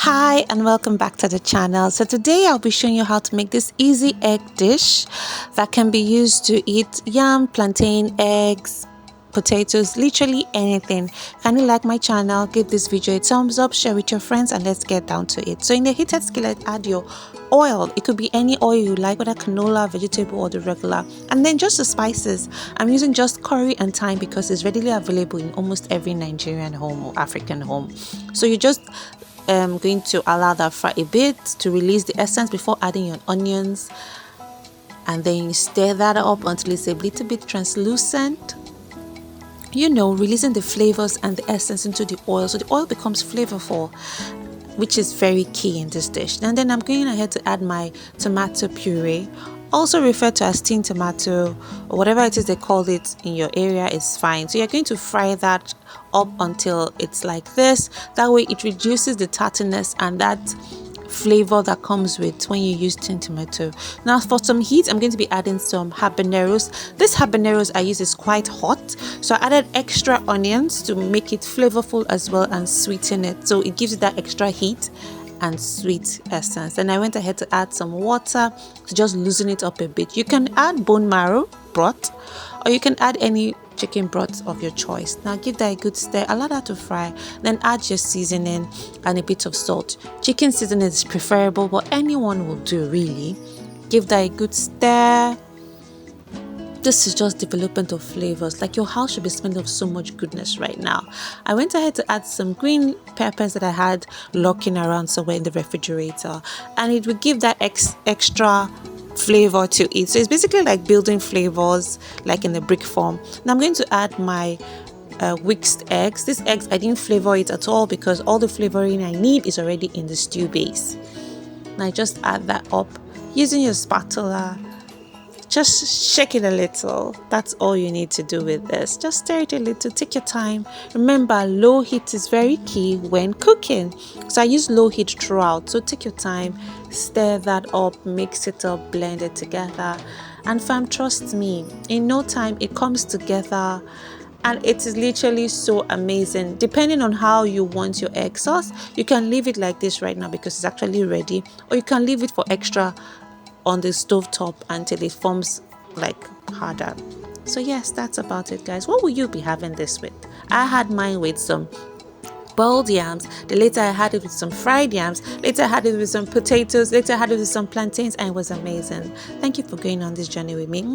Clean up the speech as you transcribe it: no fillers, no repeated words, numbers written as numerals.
Hi and welcome back to the channel. So today I'll be showing you how to make this easy egg dish that can be used to eat yam, plantain, eggs, potatoes, literally anything. Can you like my channel? Give this video a thumbs up, share with your friends, and let's get down to it. So in the heated skillet, add your oil. It could be any oil you like, whether canola, vegetable, or the regular. And then just the spices. I'm using just curry and thyme because it's readily available in almost every Nigerian home or African home. So you just going to allow that fry a bit to release the essence before adding your onions, and then you stir that up until it's a little bit translucent, releasing the flavors and the essence into the oil, so the oil becomes flavorful, which is very key in this dish. And then I'm going ahead to add my tomato puree, also referred to as steamed tomato, or whatever it is they call it in your area is fine. So you're going to fry that up until it's like this. That way it reduces the tartiness and that flavor that comes with when you use steamed tomato. Now for some heat, I'm going to be adding some habaneros. This habaneros I use is quite hot, so I added extra onions to make it flavorful as well and sweeten it, so it gives it that extra heat and sweet essence. And I went ahead to add some water to just loosen it up a bit. You can add bone marrow broth, or you can add any chicken broth of your choice. Now give that a good stir, allow that to fry, then add your seasoning and a bit of salt. Chicken seasoning is preferable, but anyone will do really. Give that a good stir. This is just development of flavors. Like, your house should be smelling of so much goodness right now. I went ahead to add some green peppers that I had lurking around somewhere in the refrigerator, and it will give that extra flavor to it. So it's basically like building flavors like in the brick form. Now I'm going to add my whisked eggs. These eggs, I didn't flavor it at all because all the flavoring I need is already in the stew base. Now just add that up using your spatula. Just shake it a little. That's all you need to do with this. Just stir it a little. Take your time. Remember, low heat is very key when cooking. So I use low heat throughout. So take your time, stir that up, mix it up, blend it together. And fam, trust me, in no time it comes together. And it is literally so amazing. Depending on how you want your egg sauce, you can leave it like this right now because it's actually ready. Or you can leave it for extra on the stove top until it forms like harder. So yes, that's about it, guys. What will you be having this with? I had mine with some boiled yams, then later I had it with some fried yams, later I had it with some potatoes, later I had it with some plantains, and it was amazing. Thank you for going on this journey with me.